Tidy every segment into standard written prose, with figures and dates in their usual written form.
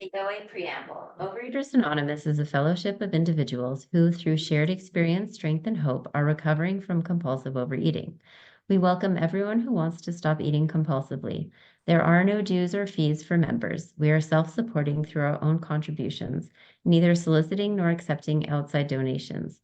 The OA Preamble. Overeaters Anonymous is a fellowship of individuals who, through shared experience, strength, and hope, are recovering from compulsive overeating. We welcome everyone who wants to stop eating compulsively. There are no dues or fees for members. We are self-supporting through our own contributions, neither soliciting nor accepting outside donations.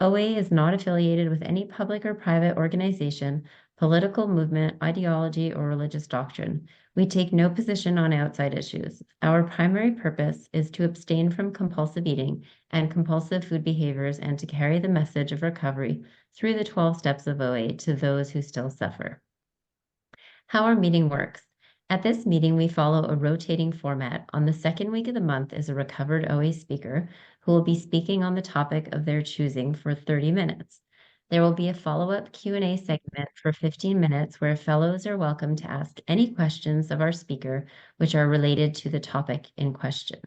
OA is not affiliated with any public or private organization, political movement, ideology, or religious doctrine. We take no position on outside issues. Our primary purpose is to abstain from compulsive eating and compulsive food behaviors and to carry the message of recovery through the 12 steps of OA to those who still suffer. How our meeting works. At this meeting, we follow a rotating format. On the second week of the month is a recovered OA speaker who will be speaking on the topic of their choosing for 30 minutes. There will be a follow-up Q&A segment for 15 minutes where fellows are welcome to ask any questions of our speaker which are related to the topic in question.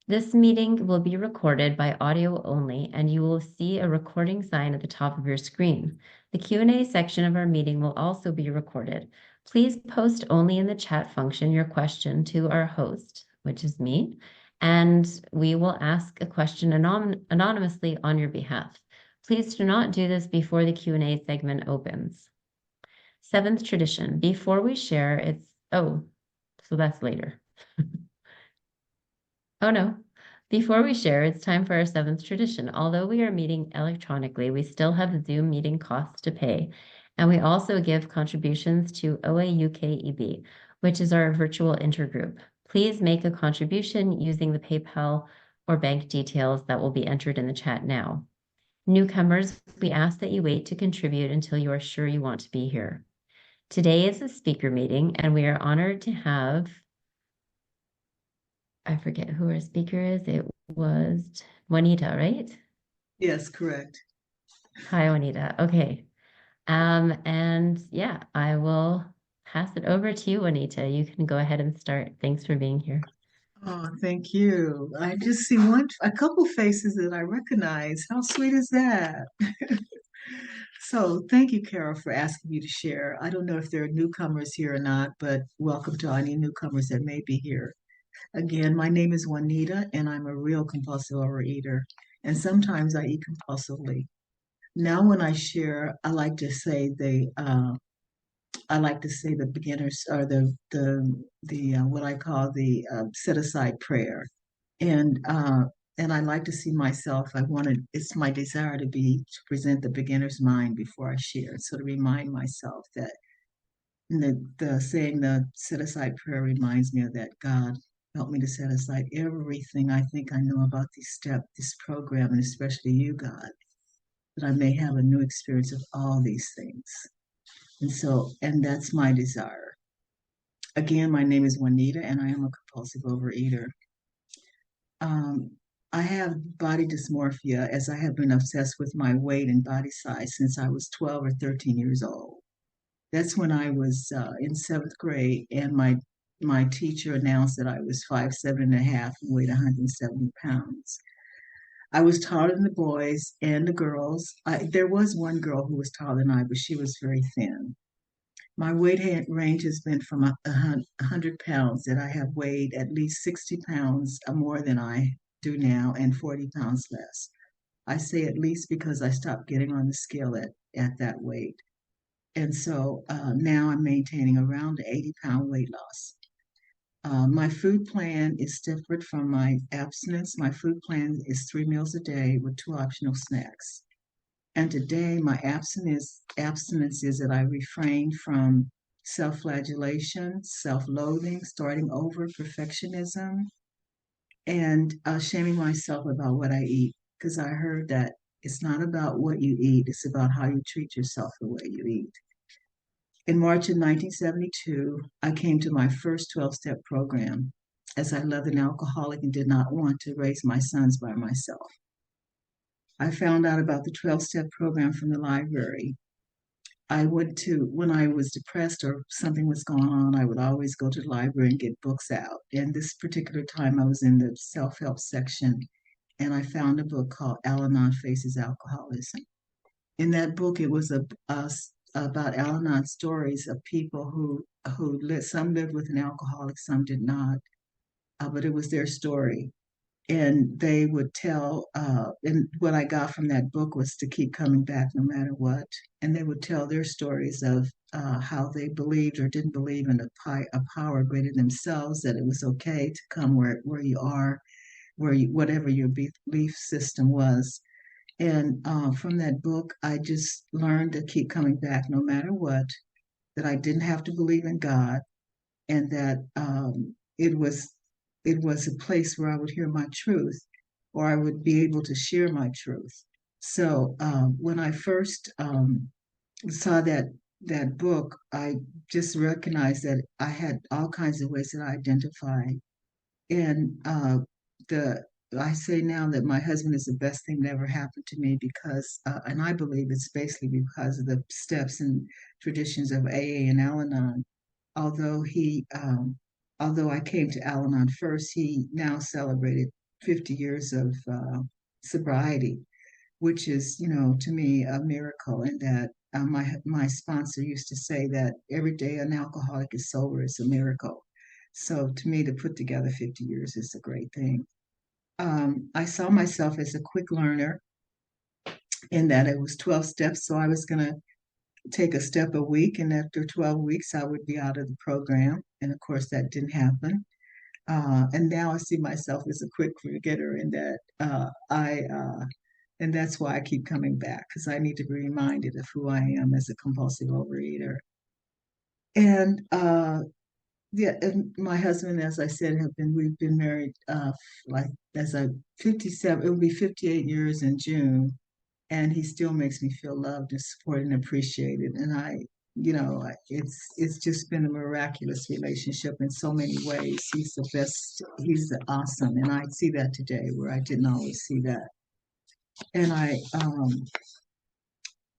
This meeting will be recorded by audio only, and you will see a recording sign at the top of your screen. The Q&A section of our meeting will also be recorded. Please post only in the chat function your question to our host, which is me, and we will ask a question anonymously on your behalf. Please do not do this before the Q&A segment opens. Seventh tradition. Before we share, so that's later. Oh no. Before we share, it's time for our seventh tradition. Although we are meeting electronically, we still have Zoom meeting costs to pay. And we also give contributions to OA UKEB, which is our virtual intergroup. Please make a contribution using the PayPal or bank details that will be entered in the chat now. Newcomers, we ask that you wait to contribute until you are sure you want to be here. Today is a speaker meeting, and we are honored to have, I forget who our speaker is. It was Juanita, right? Yes, correct. Hi, Juanita. Okay. And yeah, I will pass it over to you, Juanita. You can go ahead and start. Thanks for being here. Oh, thank you. I just see a couple faces that I recognize. How sweet is that? So, thank you, Carol, for asking me to share. I don't know if there are newcomers here or not, but welcome to any newcomers that may be here. Again, my name is Juanita, and I'm a real compulsive overeater. And sometimes I eat compulsively. Now, when I share, I like to say the beginners or the what I call the set aside prayer, and uh, and I like to see myself. It's my desire to present the beginner's mind before I share, so to remind myself that the saying the set aside prayer reminds me of that. God, help me to set aside everything I think I know about this program, and especially you, God, that I may have a new experience of all these things. And that's my desire. Again, my name is Juanita, and I am a compulsive overeater. Um, I have body dysmorphia as I have been obsessed with my weight and body size since I was 12 or 13 years old. That's when I was in seventh grade, and my teacher announced that I was 5'7.5" and weighed 170 pounds. I was taller than the boys and the girls. There was one girl who was taller than I, but she was very thin. My range has been from 100 pounds that I have weighed at least 60 pounds more than I do now and 40 pounds less. I say at least because I stopped getting on the scale at that weight. And so now I'm maintaining around the 80-pound weight loss. My food plan is different from my abstinence. My food plan is 3 meals a day with 2 optional snacks. And today, my abstinence is that I refrain from self-flagellation, self-loathing, starting over, perfectionism, and shaming myself about what I eat. Because I heard that it's not about what you eat; it's about how you treat yourself the way you eat. In March of 1972, I came to my first 12-step program as I loved an alcoholic and did not want to raise my sons by myself. I found out about the 12-step program from the library. When I was depressed or something was going on, I would always go to the library and get books out. And this particular time, I was in the self help section and I found a book called Al Anon Faces Alcoholism. In that book, it was about Al Anon stories of people some lived with an alcoholic, some did not. but it was their story. And they would tell, and what I got from that book was to keep coming back no matter what. And they would tell their stories of how they believed or didn't believe in a power greater than themselves, that it was okay to come where you are, whatever your belief system was. And from that book, I just learned to keep coming back no matter what, that I didn't have to believe in God, and that it was a place where I would hear my truth, or I would be able to share my truth. So when I first saw that book, I just recognized that I had all kinds of ways that I identified, and the I say now that my husband is the best thing that ever happened to me because, and I believe it's basically because of the steps and traditions of AA and Al-Anon. Although although I came to Al-Anon first, he now celebrated 50 years of sobriety, which is, to me, a miracle. And that my sponsor used to say that every day an alcoholic is sober is a miracle. So to me, to put together 50 years is a great thing. I saw myself as a quick learner in that it was 12 steps. So I was going to take a step a week, and after 12 weeks, I would be out of the program. And of course, that didn't happen. And now I see myself as a quick forgetter in that and that's why I keep coming back because I need to be reminded of who I am as a compulsive overeater. And yeah, and my husband, as I said, we've been married like as I 57, it will be 58 years in June, and he still makes me feel loved and supported and appreciated. And it's just been a miraculous relationship in so many ways. He's the best. He's awesome, and I see that today where I didn't always see that. And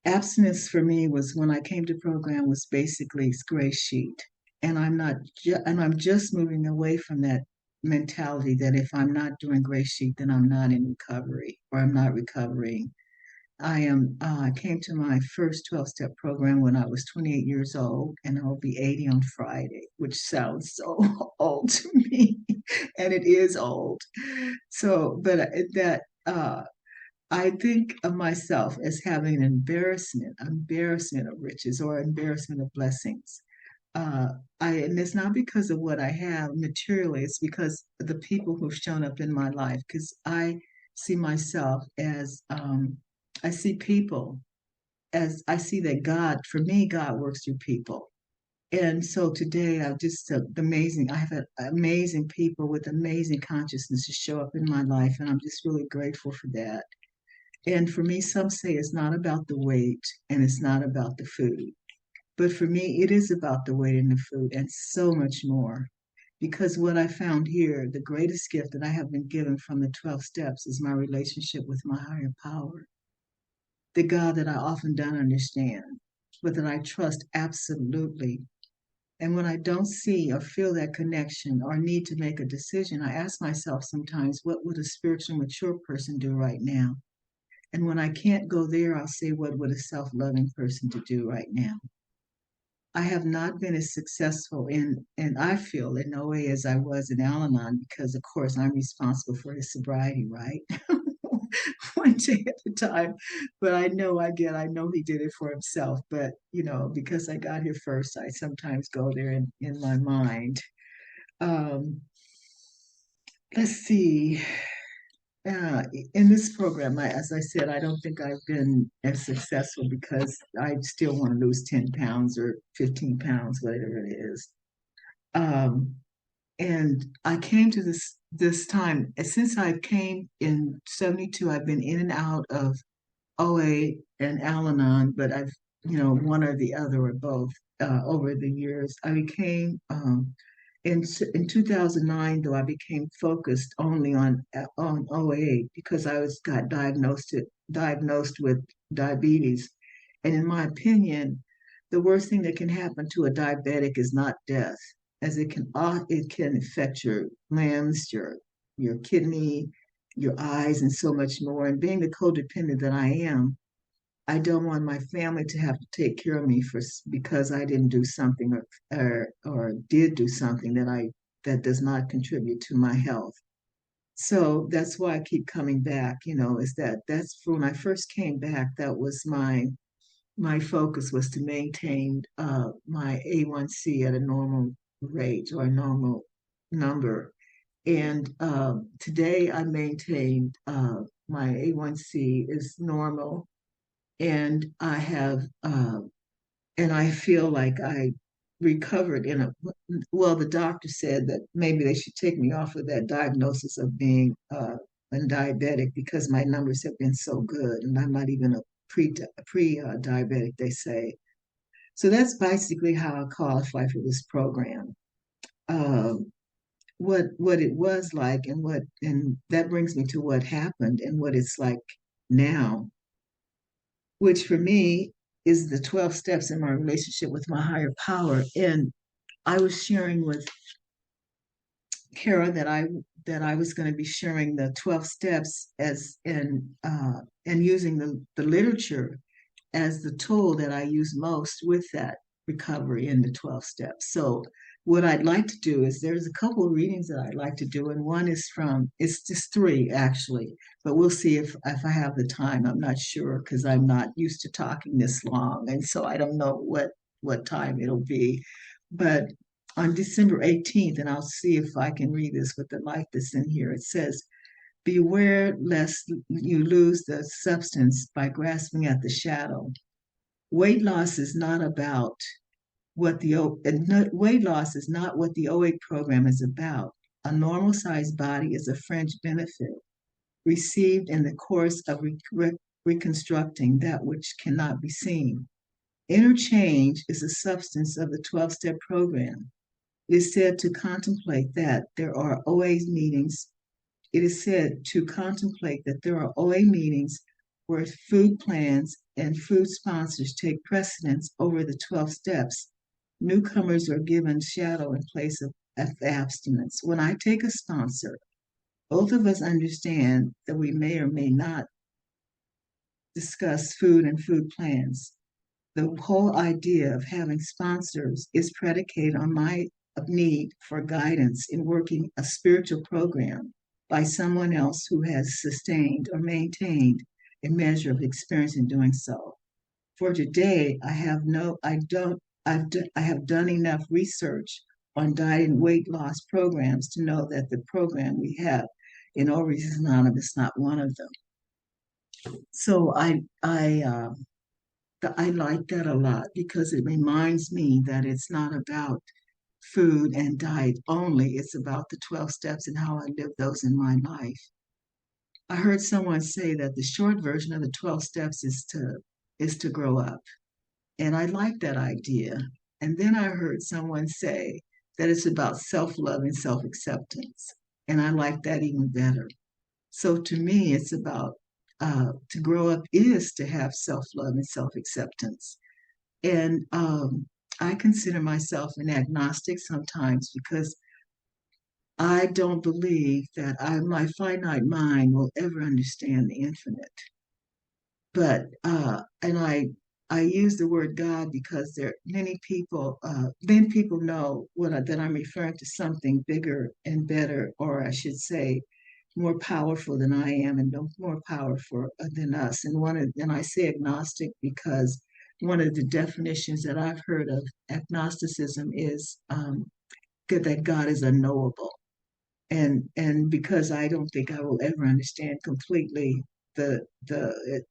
abstinence for me was when I came to program was basically gray sheet, and I'm just moving away from that mentality that if I'm not doing gray sheet, then I'm not in recovery or I'm not recovering. I came to my first 12-step program when I was 28 years old, and I'll be 80 on Friday, which sounds so old to me, and it is old. So, but that I think of myself as having an embarrassment of riches or embarrassment of blessings. Uh, and it's not because of what I have materially, it's because of the people who've shown up in my life. Because I see myself as, I see people as I see that God, for me, God works through people. And so today, I've just amazing. I have had amazing people with amazing consciousness to show up in my life, and I'm just really grateful for that. And for me, some say it's not about the weight and it's not about the food. But for me, it is about the weight and the food and so much more. Because what I found here, the greatest gift that I have been given from the 12 steps is my relationship with my higher power, the God that I often don't understand, but that I trust absolutely. And when I don't see or feel that connection or need to make a decision, I ask myself sometimes, what would a spiritually mature person do right now? And when I can't go there, I'll say, what would a self loving person to do right now? I have not been as successful and I feel in no way as I was in Al Anon because, of course, I'm responsible for his sobriety, right? One day at a time. But I know he did it for himself. But, because I got here first, I sometimes go there in my mind. Um, let's see. In this program, as I said, I don't think I've been as successful because I still want to lose 10 pounds or 15 pounds, whatever it is. Um, and I came to this time, since I came in 72, I've been in and out of OA and Al-Anon, but I've, one or the other or both over the years. I became in 2009, though, I became focused only on OA because I was got diagnosed with diabetes, and in my opinion, the worst thing that can happen to a diabetic is not death, as it can affect your limbs, your kidney, your eyes, and so much more. And being the codependent that I am, I don't want my family to have to take care of me because I didn't do something or did do something that does not contribute to my health. So that's why I keep coming back, is that's when I first came back, that was my focus was to maintain my A1C at a normal rate or a normal number. And today I maintained my A1C is normal, and I feel like I recovered well, the doctor said that maybe they should take me off of that diagnosis of being a diabetic because my numbers have been so good, and I'm not even a pre diabetic, they say. So that's basically how I qualify for this program. Um, what it was like, and that brings me to what happened and what it's like now, which for me is the 12 steps in my relationship with my higher power. And I was sharing with Kara that I was going to be sharing the 12 steps and using the literature as the tool that I use most with that recovery in the 12 steps. So what I'd like to do is there's a couple of readings that I'd like to do, and one is from, it's just three actually, but we'll see if I have the time. I'm not sure because I'm not used to talking this long, and so I don't know what time it'll be. But on December 18th, and I'll see if I can read this with the light that's in here. It says, beware lest you lose the substance by grasping at the shadow. Weight loss is not about what the weight loss is not what the OA program is about. A normal sized body is a fringe benefit received in the course of reconstructing that which cannot be seen. Interchange is the substance of the 12-step program. It is said to contemplate that there are OA meetings It is said to contemplate that there are OA meetings where food plans and food sponsors take precedence over the 12 steps. Newcomers are given shadow in place of abstinence. When I take a sponsor, both of us understand that we may or may not discuss food and food plans. The whole idea of having sponsors is predicated on my need for guidance in working a spiritual program by someone else who has sustained or maintained a measure of experience in doing so. For today, I have done enough research on diet and weight loss programs to know that the program we have in Overeaters Anonymous is not one of them. So I like that a lot because it reminds me that it's not about food and diet only. It's about the 12 steps and how I live those in my life. I heard someone say that the short version of the 12 steps is to grow up. And I like that idea. And then I heard someone say that it's about self-love and self-acceptance. And I like that even better. So to me, it's about to grow up is to have self-love and self-acceptance. And I consider myself an agnostic sometimes because I don't believe that my finite mind will ever understand the infinite. But and I use the word God because there many people then people know that I'm referring to something bigger and better, or I should say, more powerful than I am and more powerful than us. And I say agnostic because one of the definitions that I've heard of agnosticism is that God is unknowable, and because I don't think I will ever understand completely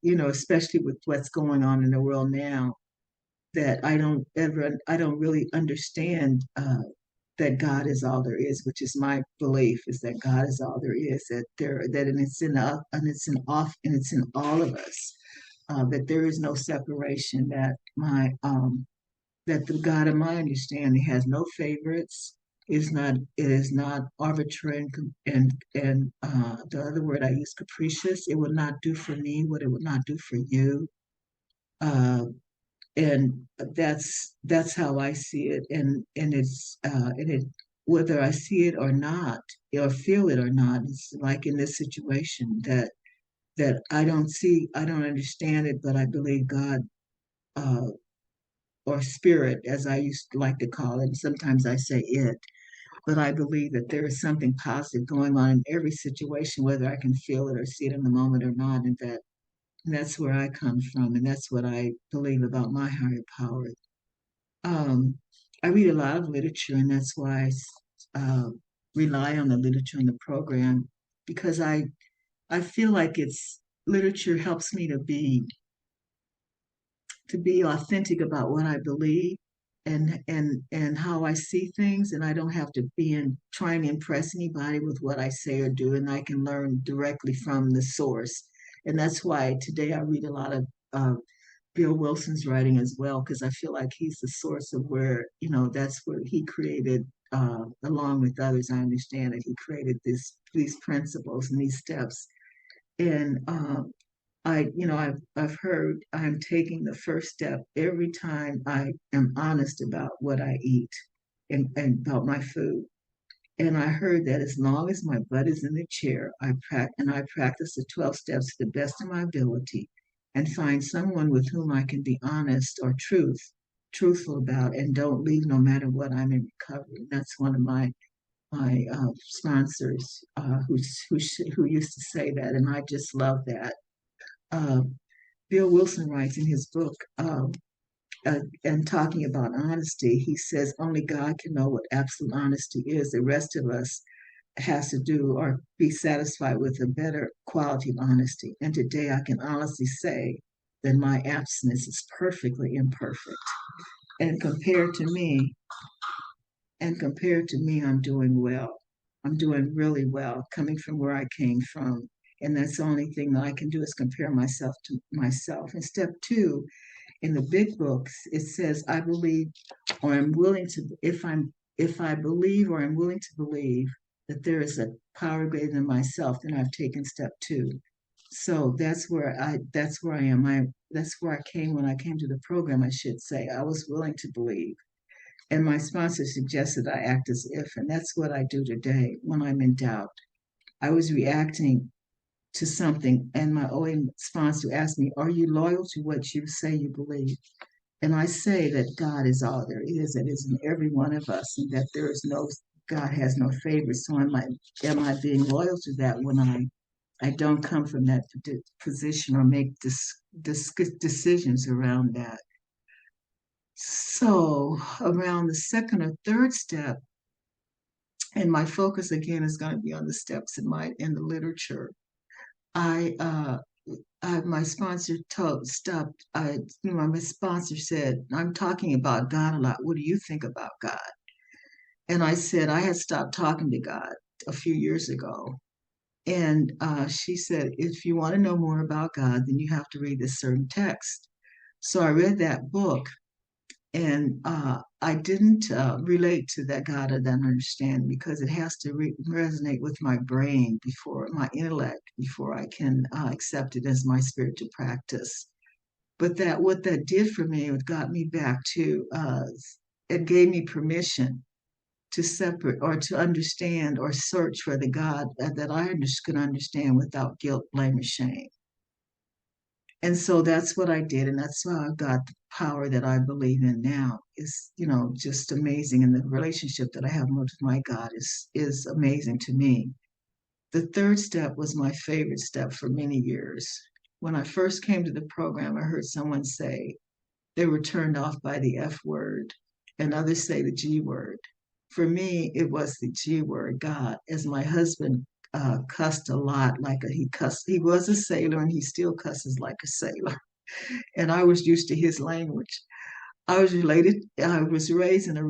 especially with what's going on in the world now, that I don't really understand that God is all there is, which is my belief is that God is all there is, and it's in it's in all of us, that there is no separation, that the God of my understanding has no favorites. It is not arbitrary and the other word I use, capricious. It would not do for me what it would not do for you. Uh, and that's how I see it. And it whether I see it or not, or feel it or not, it's like in this situation that I don't understand it, but I believe God, uh, or spirit, as I used to like to call it. Sometimes I say it. but I believe that there is something positive going on in every situation, whether I can feel it or see it in the moment or not, and that's where I come from, and that's what I believe about my higher power. Um, I read a lot of literature, and that's why I rely on the literature in the program because I feel like it's literature helps me to be authentic about what I believe and how I see things, and I don't have to be in trying to impress anybody with what I say or do, and I can learn directly from the source. And that's why today I read a lot of Bill Wilson's writing as well, because I feel like he's the source of where, that's where he created, along with others, I understand that he created these principles and these steps. And I've heard I'm taking the first step every time I am honest about what I eat and about my food. And I heard that as long as my butt is in the chair, I practice the 12 steps to the best of my ability and find someone with whom I can be honest or truthful about and don't leave no matter what I'm in recovery. That's one of my sponsors who used to say that, and I just love that. Uh, Bill Wilson writes in his book, and talking about honesty, he says only God can know what absolute honesty is. The rest of us has to do or be satisfied with a better quality of honesty. And today I can honestly say that my abstinence is perfectly imperfect. And compared to me, I'm doing well. I'm doing really well coming from where I came from. And that's the only thing that I can do is compare myself to myself. And step two, in the big books, it says, I believe or I'm willing to, if I believe or I'm willing to believe that there is a power greater than myself, then I've taken step two. So that's where I am. That's where I came when I came to the program, I should say. I was willing to believe. And my sponsor suggested I act as if, and that's what I do today when I'm in doubt. I was reacting to something, and my OA sponsor asked me, are you loyal to what you say you believe? And I say that God is all there is, that is in every one of us, and that there is no, God has no favorites. So am I being loyal to that when I don't come from that position or make decisions around that? So around the second or third step, and my focus again is going to be on the steps in the literature. I my sponsor stopped. My sponsor said, "I'm talking about God a lot. What do you think about God?" And I said I had stopped talking to God a few years ago. And she said, "If you want to know more about God, then you have to read this certain text." So I read that book, and I didn't relate to that God I don't understand because it has to resonate with my brain before my intellect before I can accept it as my spiritual practice. But that what that did for me, it got me back to, it gave me permission to separate or to understand or search for the God that I could understand without guilt, blame, or shame. And so that's what I did, and that's how I got the power that I believe in now. Is just amazing, and the relationship that I have with my God is amazing to me. The third step was my favorite step for many years. When I first came to the program, I heard someone say they were turned off by the F word, and others say the G word. For me, it was the G word, God, as my husband cussed a lot, he cussed. He was a sailor, and he still cusses like a sailor. And I was used to his language. I was raised in a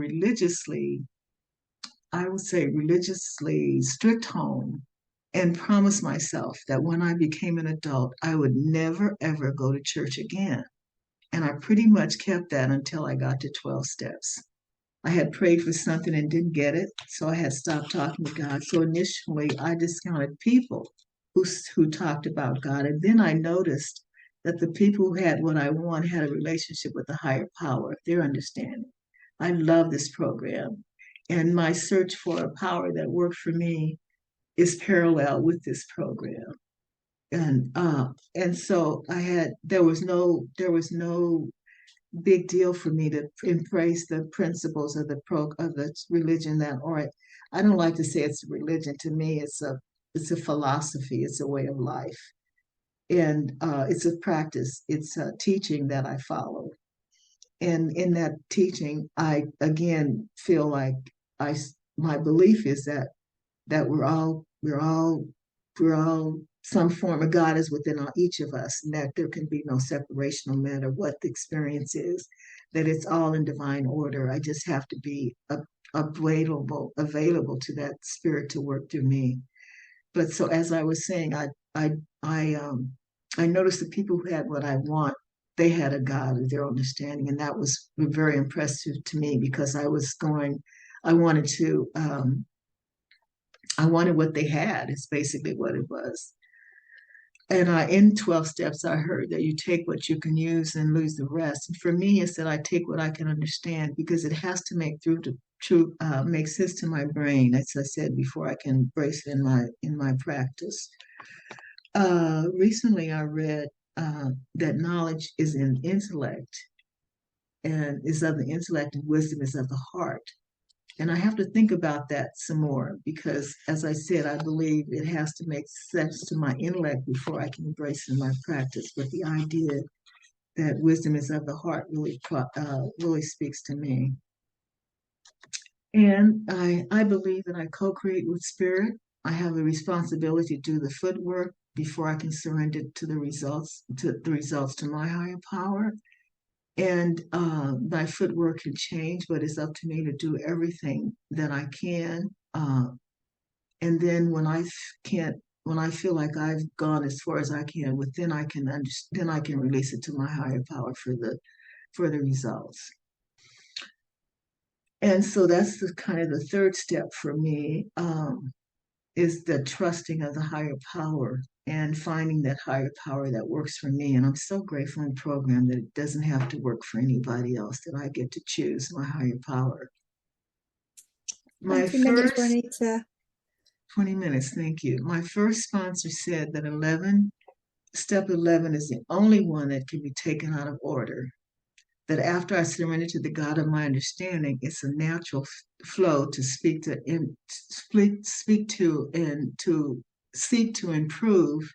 I would say, religiously strict home and promised myself that when I became an adult, I would never, ever go to church again. And I pretty much kept that until I got to 12 steps. I had prayed for something and didn't get it, so I had stopped talking to God. So initially, I discounted people who talked about God, and then I noticed that the people who had what I want had a relationship with the higher power, their understanding. I love this program, and my search for a power that worked for me is parallel with this program. And so I had there was no big deal for me to embrace the principles of the religion that, or I don't like to say it's a religion. To me, it's a philosophy. It's a way of life, and it's a practice. It's a teaching that I follow. And in that teaching, I again feel like I my belief is that we're all some form of God is within each of us, and that there can be no separation no matter what the experience is, that it's all in divine order. I just have to be available to that spirit to work through me. But so as I was saying, I I um I noticed the people who had what I want, they had a God of their understanding, and that was very impressive to me because I wanted to I wanted what they had. Is basically what it was. And in 12 steps, I heard that you take what you can use and lose the rest. And for me, it's that I take what I can understand because it has to make sense to my brain, as I said before, I can embrace it in my practice. Recently, I read that knowledge is in intellect and is of the intellect, and wisdom is of the heart. And I have to think about that some more because, as I said, I believe it has to make sense to my intellect before I can embrace it in my practice. But the idea that wisdom is of the heart really speaks to me. And I believe that I co-create with spirit. I have a responsibility to do the footwork before I can surrender to the results to my higher power. And my footwork can change, but it's up to me to do everything that I can. And then when I feel like I've gone as far as I can, then I can release it to my higher power for the results. And so that's the kind of the third step for me, is the trusting of the higher power and finding that higher power that works for me. And I'm so grateful and programmed that it doesn't have to work for anybody else, that I get to choose my higher power. My 20 minutes, first Juanita. 20 minutes, thank you. My first sponsor said that step 11 is the only one that can be taken out of order. That after I surrender to the God of my understanding, it's a natural flow to speak to and to seek to improve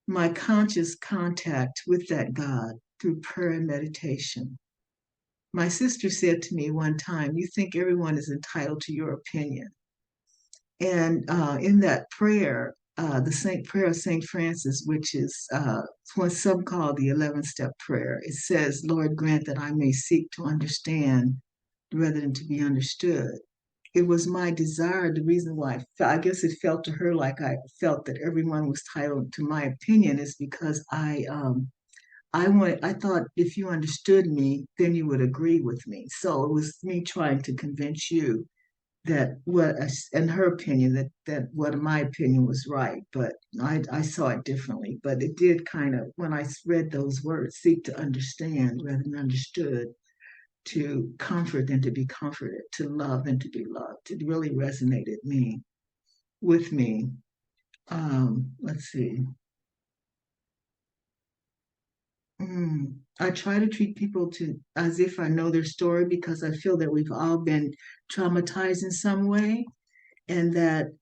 my conscious contact with that God through prayer and meditation. My sister said to me one time, "You think everyone is entitled to your opinion." And in that prayer, the Saint Prayer of Saint Francis, which is what some call the 11th step prayer, it says, "Lord, grant that I may seek to understand rather than to be understood." It was my desire, the reason why I guess it felt to her like I felt that everyone was entitled to my opinion is because I thought if you understood me, then you would agree with me. So it was me trying to convince you that what, in her opinion, that what my opinion was right, but I saw it differently. But it did kind of, when I read those words, seek to understand rather than understood, to comfort than to be comforted, to love than to be loved. It really resonated with me. Let's see. I try to treat people as if I know their story because I feel that we've all been traumatized in some way, and that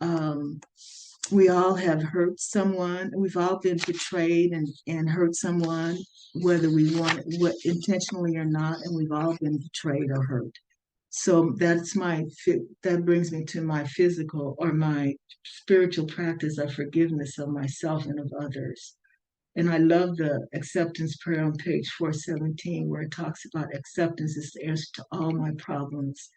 we all have hurt someone. We've all been betrayed and hurt someone, whether we want it intentionally or not, and we've all been betrayed or hurt. So that brings me to my physical or my spiritual practice of forgiveness of myself and of others. And I love the acceptance prayer on page 417, where it talks about acceptance is the answer to all my problems.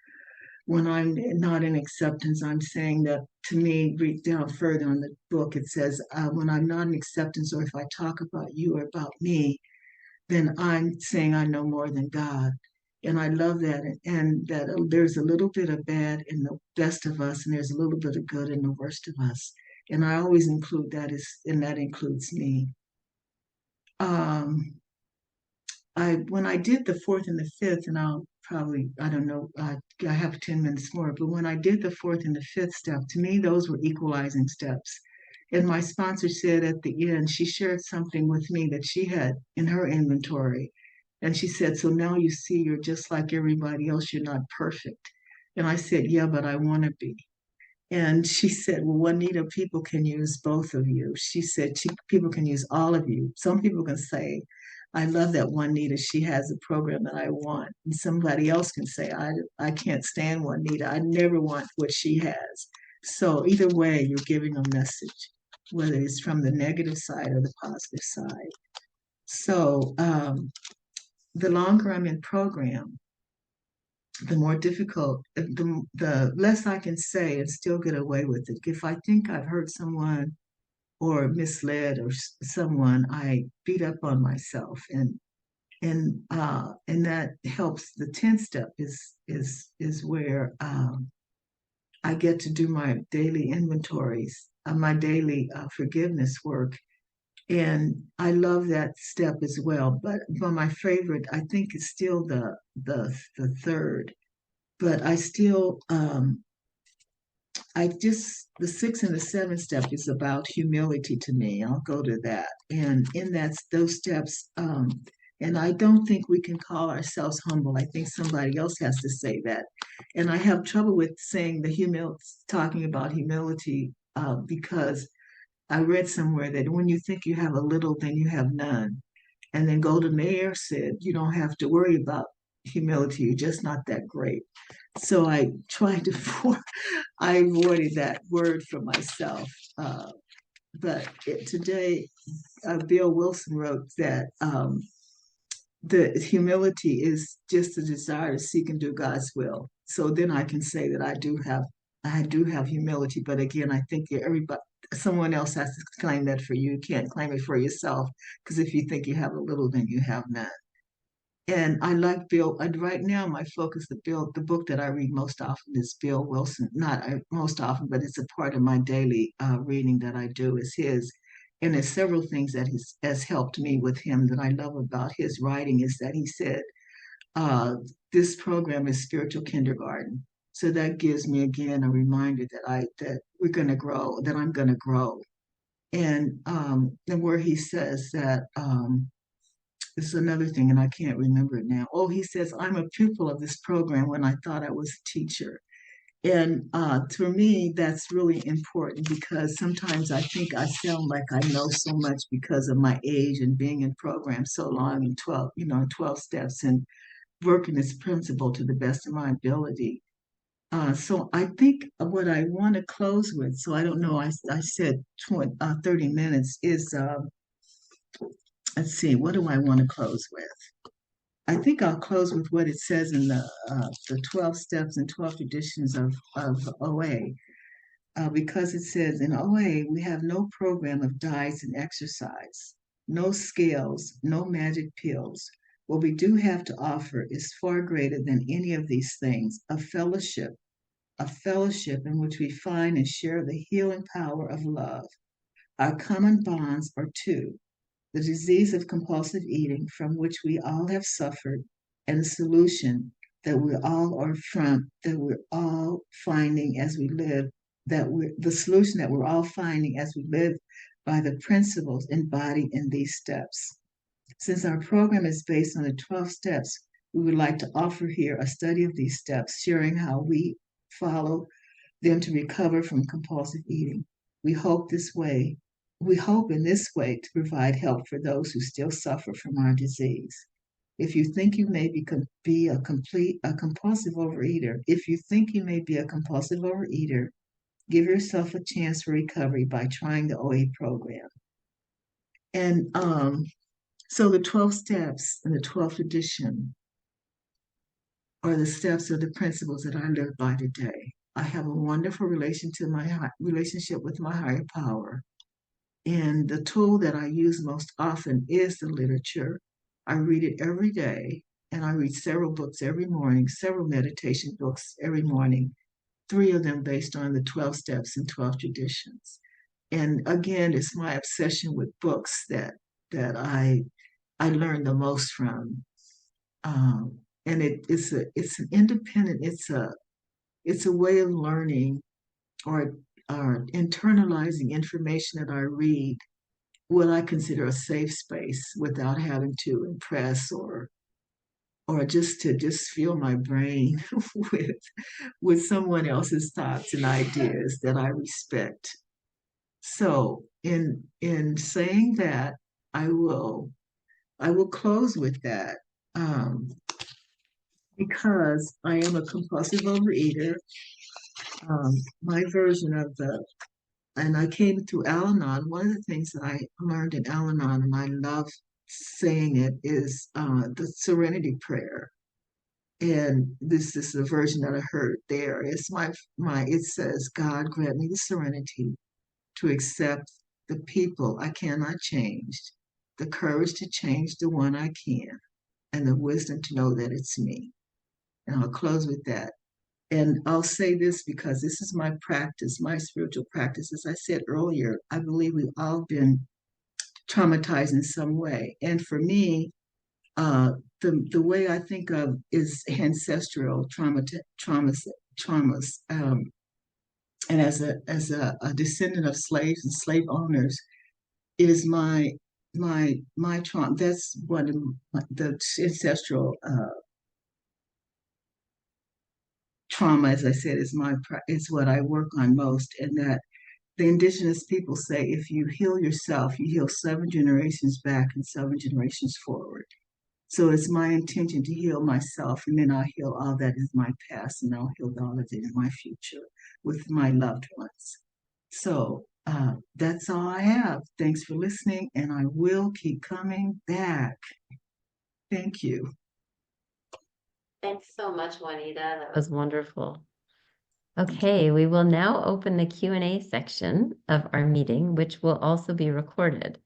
When I'm not in acceptance, I'm saying that, to me, read down further on the book, it says, when I'm not in acceptance, or if I talk about you or about me, then I'm saying I know more than God. And I love that. And that there's a little bit of bad in the best of us, and there's a little bit of good in the worst of us. And I always include and that includes me. Um, when I did the fourth and the fifth, and I don't know, I have 10 minutes more, but when I did the fourth and the fifth step, to me, those were equalizing steps. And my sponsor said at the end, she shared something with me that she had in her inventory. And she said, so now you see you're just like everybody else. You're not perfect. And I said, yeah, but I want to be. And she said, well, Juanita, people can use both of you. She said, people can use all of you. Some people can say, I love that Juanita, she has a program that I want. And somebody else can say, I can't stand Juanita. I never want what she has. So either way, you're giving a message, whether it's from the negative side or the positive side. So the longer I'm in program, the more difficult, the less I can say and still get away with it. If I think I've hurt someone or misled or someone, I beat up on myself, and that helps. The 10th step is where I get to do my daily inventories, my daily forgiveness work, and I love that step as well. But my favorite, I think, is still the third. But I still, I just, the 6th and the 7th step is about humility to me. I'll go to that. And in that, those steps, and I don't think we can call ourselves humble. I think somebody else has to say that. And I have trouble with saying talking about humility, because I read somewhere that when you think you have a little, then you have none. And then Golda Meir said, you don't have to worry about humility. You're just not that great. So I tried to, I avoided that word for myself. Today, Bill Wilson wrote that the humility is just a desire to seek and do God's will. So then I can say that I do have humility. But again, I think everybody, someone else has to claim that for you. You can't claim it for yourself, because if you think you have a little, then you have none. And I like Bill. And right now, my focus, the book that I read most often is Bill Wilson. Not most often, but it's a part of my daily reading that I do is his. And there's several things that has helped me with him that I love about his writing is that he said, uh, this program is spiritual kindergarten. So that gives me again a reminder that we're going to grow, that I'm going to grow. And where he says that this is another thing, and I can't remember it now. Oh, he says, I'm a pupil of this program when I thought I was a teacher. And for me, that's really important because sometimes I think I sound like I know so much because of my age and being in programs so long in 12, 12 steps and working as principal to the best of my ability. So I think what I want to close with, so I don't know, I said 30 minutes, is let's see, what do I want to close with? I think I'll close with what it says in the 12 steps and 12 traditions of OA, because it says in OA, we have no program of diets and exercise, no scales, no magic pills. What we do have to offer is far greater than any of these things, a fellowship in which we find and share the healing power of love. Our common bonds are two: the disease of compulsive eating from which we all have suffered, and the solution that we all are from, that we're all finding as we live, the solution that we're all finding as we live by the principles embodied in these steps. Since our program is based on the 12 steps, we would like to offer here a study of these steps, sharing how we follow them to recover from compulsive eating. We hope this way, we hope in this way to provide help for those who still suffer from our disease. If you think you may be a compulsive overeater, if you think you may be a compulsive overeater, give yourself a chance for recovery by trying the OA program. And so the 12 steps in the 12th edition are the steps of the principles that I live by today. I have a wonderful relationship with my higher power. And the tool that I use most often is the literature. I read it every day, and I read several books every morning, several meditation books every morning, three of them based on the 12 steps and 12 traditions. And again, it's my obsession with books that I learn the most from. And it's an independent, it's a way of learning or internalizing information that I read, what I consider a safe space without having to impress or or just to just fill my brain with someone else's thoughts and ideas that I respect. So in saying that, I will I will close with that. Um, because I am a compulsive overeater. My version of and I came through Al-Anon. One of the things that I learned in Al-Anon, and I love saying it, is the Serenity Prayer. And this is the version that I heard there. It's it says, God grant me the serenity to accept the people I cannot change, the courage to change the one I can, and the wisdom to know that it's me. And I'll close with that. And I'll say this because this is my practice, my spiritual practice. As I said earlier, I believe we've all been traumatized in some way. And for me, uh, the way I think of is ancestral traumas. And as a descendant of slaves and slave owners, it is my trauma. That's one of the ancestral trauma, as I said, is what I work on most, and that the indigenous people say if you heal yourself, you heal 7 generations back and 7 generations forward. So it's my intention to heal myself, and then I'll heal all that is my past, and I'll heal all of it in my future with my loved ones. So that's all I have. Thanks for listening, and I will keep coming back. Thank you. Thanks so much, Juanita. That was wonderful. Okay, we will now open the Q&A section of our meeting, which will also be recorded.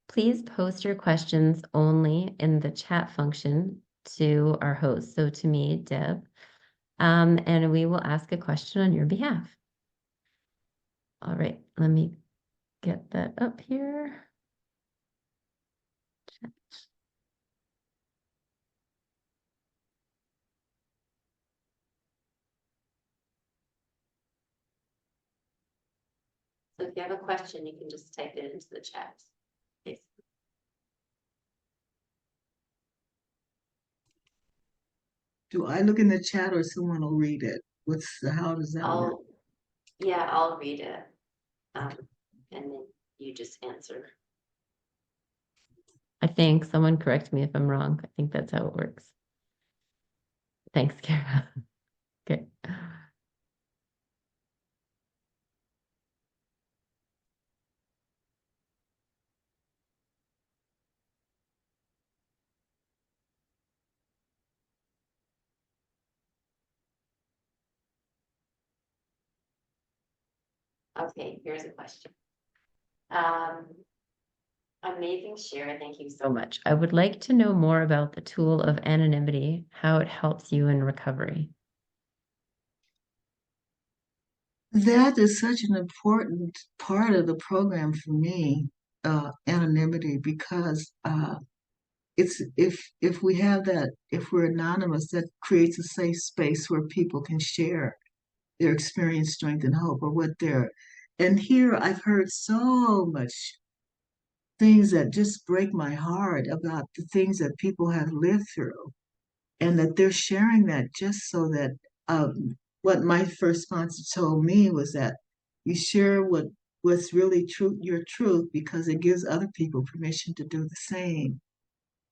Please post your questions only in the chat function to our host, so to me, Deb, and we will ask a question on your behalf. All right, let me get that up here. So if you have a question, you can just type it into the chat. Thanks. Do I look in the chat or someone will read it? How does that work? I'll read it. And then you just answer. I think someone correct me if I'm wrong. I think that's how it works. Thanks, Kara. Okay. Okay, here's a question. Amazing share. Thank you so much. I would like to know more about the tool of anonymity, how it helps you in recovery. That is such an important part of the program for me, anonymity, because it's if we have that, if we're anonymous, that creates a safe space where people can share their experience, strength, and hope, or what they're. And here I've heard so much things that just break my heart about the things that people have lived through, and that they're sharing that just so that what my first sponsor told me was that you share what's really true, your truth, because it gives other people permission to do the same,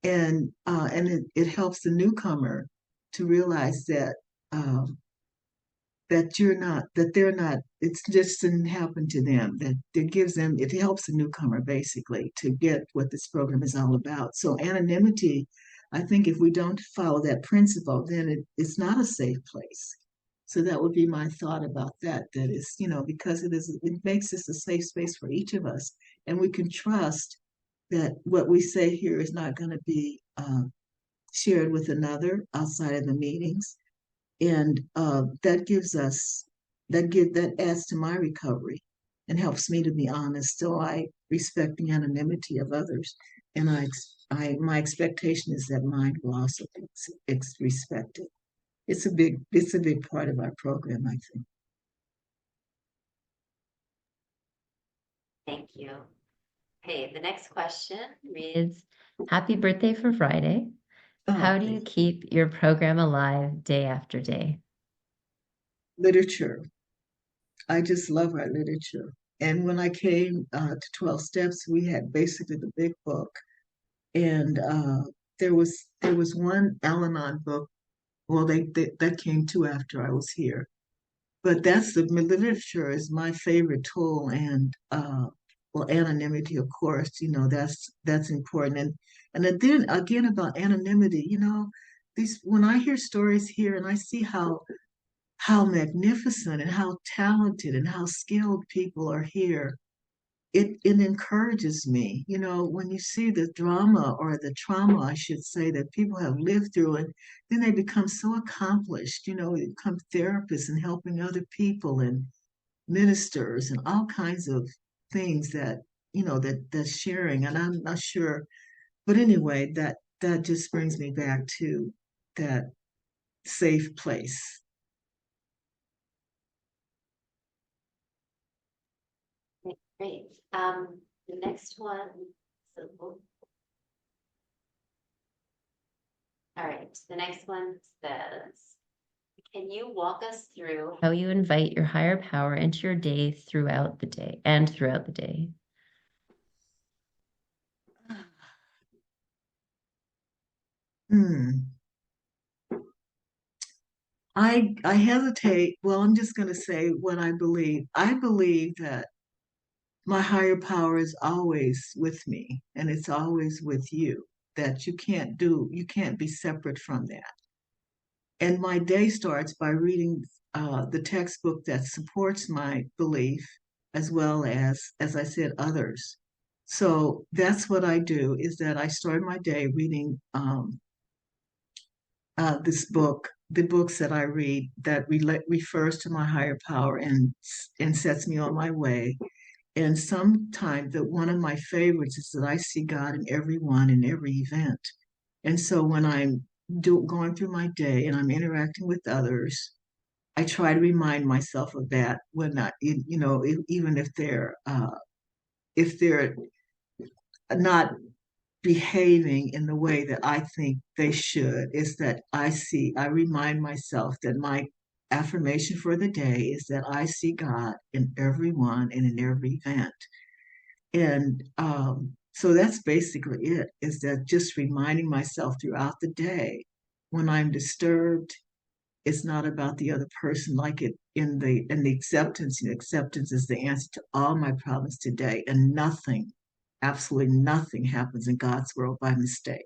and it helps the newcomer to realize that um, that they're not, it's just didn't happen to them, that it gives them, it helps the newcomer basically to get what this program is all about. So anonymity, I think if we don't follow that principle, then it's not a safe place. So that would be my thought about that. That is, because it makes this a safe space for each of us. And we can trust that what we say here is not going to be shared with another outside of the meetings, and that adds to my recovery and helps me to be honest. So I respect the anonymity of others, and my expectation is that mine will also be respected. It's a big part of our program, I think. Thank you. Okay, the next question reads, Happy birthday for Friday. Oh, How do you thank you. keep your program alive day after day? Literature. I just love our literature. And when I came to 12 Steps, we had basically the big book. And there was one Al-Anon book. Well, that came too after I was here. But that's the literature is my favorite tool, and well, anonymity, of course, that's important. And then again about anonymity, these when I hear stories here and I see how magnificent and how talented and how skilled people are here, it encourages me. When you see the drama or the trauma, I should say, that people have lived through, and then they become so accomplished, they become therapists and helping other people and ministers and all kinds of things that's sharing. And I'm not sure, but anyway, that just brings me back to that safe place. Okay, great. The next one. So, all right. The next one says, can you walk us through how you invite your higher power into your day throughout the day and throughout the day? Hmm. I hesitate. Well, I'm just going to say what I believe. I believe that my higher power is always with me and it's always with you, that you can't be separate from that. And my day starts by reading the textbook that supports my belief, as well as I said, others. So that's what I do, is that I start my day reading this book, the books that I read that refers to my higher power and sets me on my way. And sometimes one of my favorites is that I see God in everyone in every event. And so when I'm going through my day and I'm interacting with others, I try to remind myself of that when not, even if they're not behaving in the way that I think they should, is that I remind myself that my affirmation for the day is that I see God in everyone and in every event. And so that's basically it, is that just reminding myself throughout the day when I'm disturbed, it's not about the other person, like it in the acceptance. Acceptance is the answer to all my problems today, and nothing, absolutely nothing happens in God's world by mistake.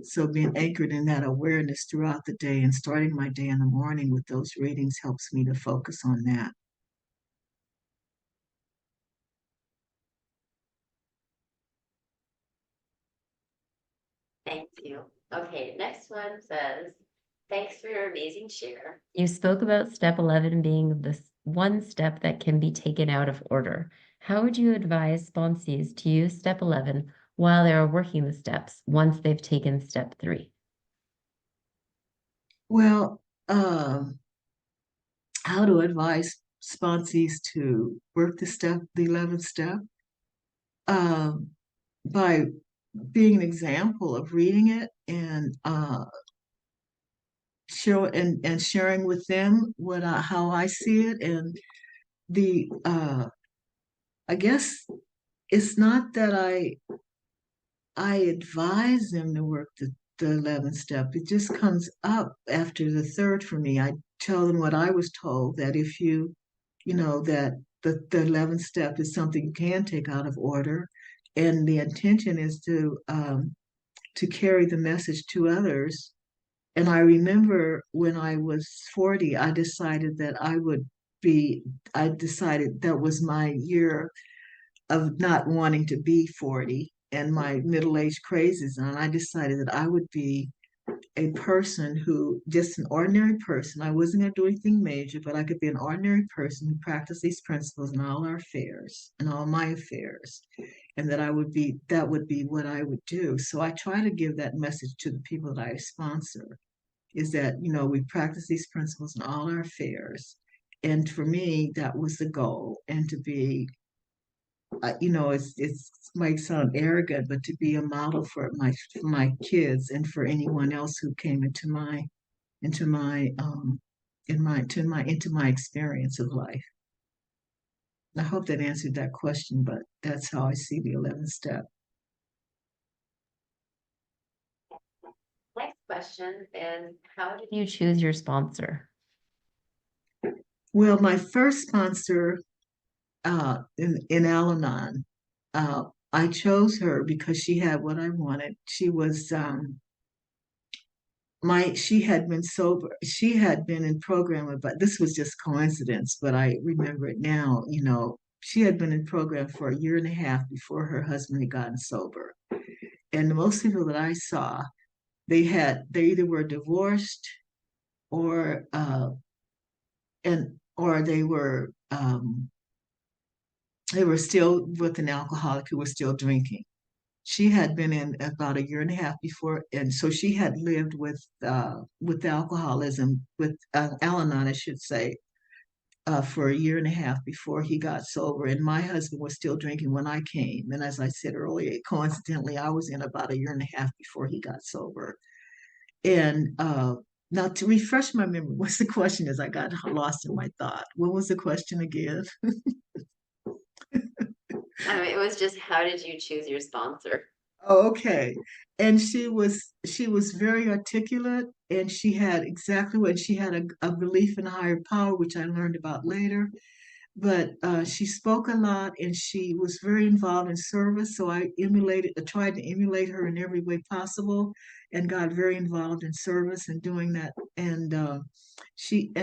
So being anchored in that awareness throughout the day and starting my day in the morning with those readings helps me to focus on that. Thank you. Okay, next one says, thanks for your amazing share. You spoke about step 11 being this one step that can be taken out of order. How would you advise sponsees to use step 11 while they are working the steps once they've taken step 3? Well, how to advise sponsees to work the 11th step, um, by being an example of reading it and sharing with them how I see it. And the I guess it's not that I advise them to work the 11th step. It just comes up after the third for me. I tell them what I was told, that if that the 11th step is something you can take out of order. And the intention is to carry the message to others. And I remember when I was 40, I decided that was my year of not wanting to be 40 and my middle age crazes. And I decided that I would be a person who, just an ordinary person. I wasn't going to do anything major, but I could be an ordinary person who practiced these principles in all our affairs and all my affairs. And that would be what I would do. So I try to give that message to the people that I sponsor, is that, we practice these principles in all our affairs. And for me, that was the goal, and to be it's might sound arrogant, but to be a model for my kids and for anyone else who came into my into my experience of life. I hope that answered that question, but that's how I see the 11th step. Next question is, how did you choose your sponsor? Well, my first sponsor in Al-Anon, I chose her because she had what I wanted. She was she had been sober. She had been in program, but this was just coincidence, but I remember it now. She had been in program for a year and a half before her husband had gotten sober. And most people that I saw, they either were divorced or or they were still with an alcoholic who was still drinking. She had been in about a year and a half before, and so she had lived with alcoholism, with Al-Anon, I should say, for a year and a half before he got sober. And my husband was still drinking when I came. And as I said earlier, coincidentally, I was in about a year and a half before he got sober. And now to refresh my memory, what's the question? Is I got lost in my thought. What was the question again? It was just, how did you choose your sponsor? Oh, okay. And she was very articulate, and she had exactly what she had a belief in a higher power, which I learned about later. But she spoke a lot, and she was very involved in service. So I tried to emulate her in every way possible, and got very involved in service and doing that. And she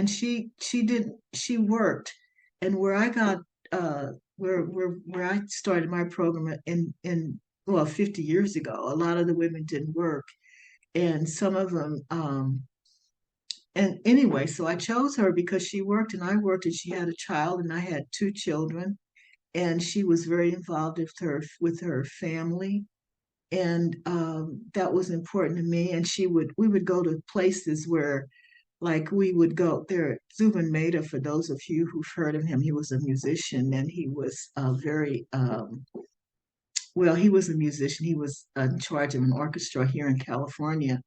worked, and where I got where I started my program in well 50 years ago, a lot of the women didn't work, and some of them and anyway, so I chose her because she worked and I worked, and she had a child and I had two children, and she was very involved with her family, and that was important to me. And we would go to places where, like, we would go there. Zubin Mehta, for those of you who've heard of him, he was a musician, and he was very well, he was a musician. He was in charge of an orchestra here in California,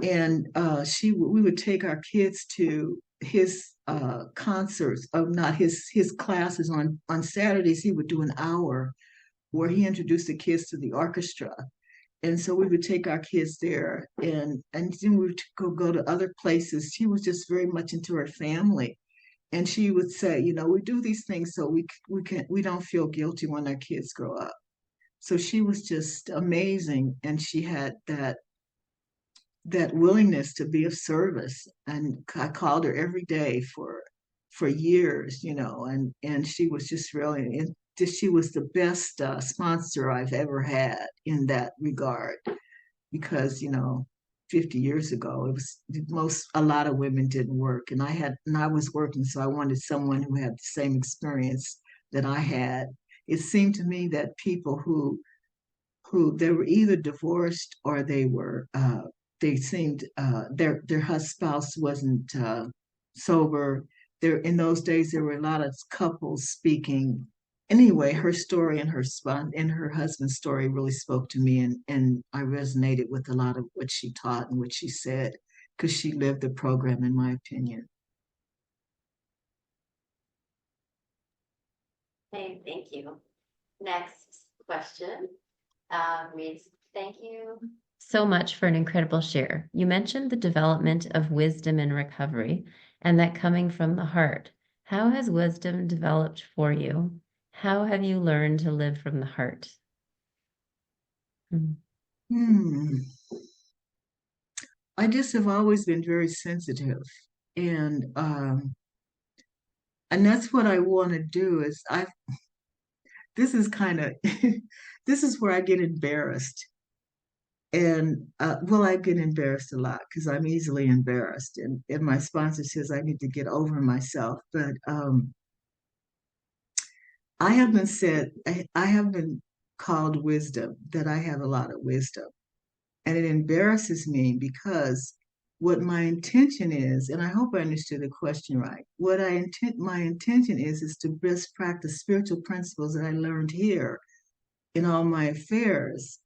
and we would take our kids to his concerts, of not his classes on Saturdays. He would do an hour where he introduced the kids to the orchestra, and so we would take our kids there, and then we would go to other places. She was just very much into her family, and she would say, we do these things so we don't feel guilty when our kids grow up. So she was just amazing, and she had that willingness to be of service. And I called her every day for years, and she was just really, she was the best sponsor I've ever had in that regard, because 50 years ago, it was a lot of women didn't work, and I was working, so I wanted someone who had the same experience that I had. It seemed to me that people who they were either divorced, or they seemed their spouse wasn't sober. There, in those days, there were a lot of couples speaking. Anyway, her story and her husband's story really spoke to me, and I resonated with a lot of what she taught and what she said, because she lived the program, in my opinion. Hey, thank you. Next question reads, thank you so much for an incredible share. You mentioned the development of wisdom in recovery and that coming from the heart. How has wisdom developed for you? How have you learned to live from the heart? Mm. Hmm. I just have always been very sensitive, and that's what I want to do. This is kind of this is where I get embarrassed. And well, I get embarrassed a lot because I'm easily embarrassed, and my sponsor says I need to get over myself. But I have been called wisdom, that I have a lot of wisdom, and it embarrasses me because what my intention is, and I hope I understood the question right. My intention is to best practice spiritual principles that I learned here in all my affairs.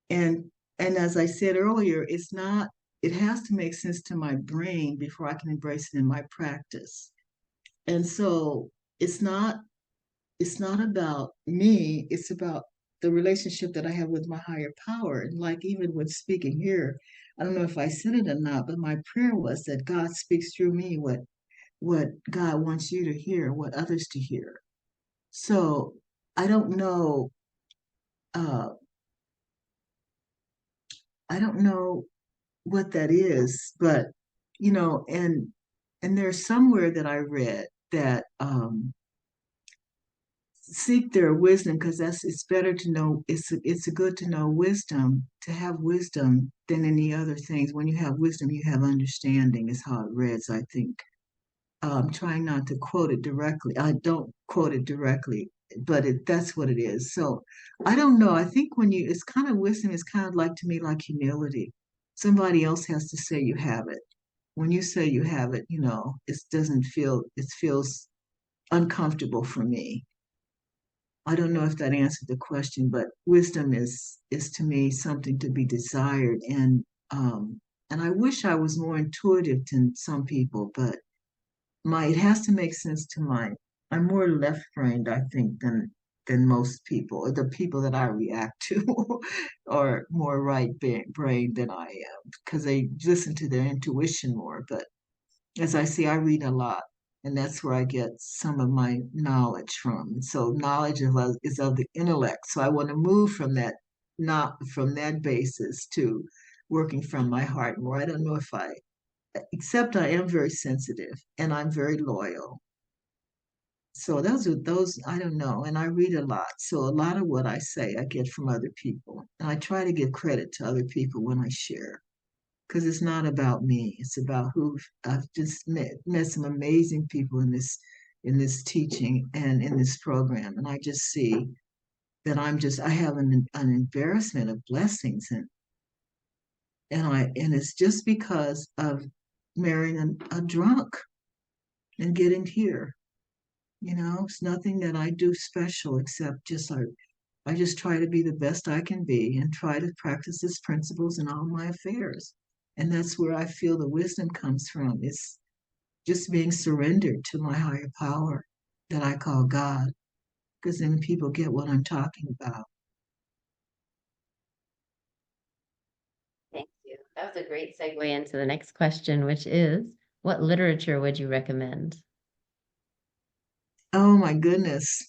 And and as I said earlier, it has to make sense to my brain before I can embrace it in my practice. And so it's not it's not about me, it's about the relationship that I have with my higher power. And like even with speaking here, I don't know if I said it or not, but my prayer was that God speaks through me what God wants you to hear, what others to hear. So I don't know, uh, I don't know what that is, but you know, and there's somewhere that I read that seek their wisdom because that's it's better to know it's a good to know wisdom to have wisdom than any other things. When you have wisdom, you have understanding. Is how it reads, I think. Trying not to quote it directly. I don't quote it directly, but that's what it is. So I don't know. I think when it's kind of wisdom is kind of like to me like humility. Somebody else has to say you have it. When you say you have it, it doesn't feel, it feels uncomfortable for me. I don't know if that answered the question, but wisdom is to me something to be desired, and I wish I was more intuitive than some people, but my it has to make sense to my I'm more left-brained, I think, than most people, or the people that I react to, or more right-brained than I am, because they listen to their intuition more. But as I say, I read a lot, and that's where I get some of my knowledge from. So knowledge is of the intellect. So I want to move from that, not from that basis to working from my heart more. I don't know if except I am very sensitive and I'm very loyal. So those I don't know, and I read a lot. So a lot of what I say I get from other people, and I try to give credit to other people when I share because it's not about me. It's about who I've just met some amazing people in this teaching and in this program, and I just see that I have an embarrassment of blessings, and it's just because of marrying a drunk and getting here. It's nothing that I do special except I just try to be the best I can be and try to practice its principles in all my affairs. And that's where I feel the wisdom comes from. It's just being surrendered to my higher power that I call God, because then people get what I'm talking about. Thank you. That was a great segue into the next question, which is, what literature would you recommend? Oh my goodness.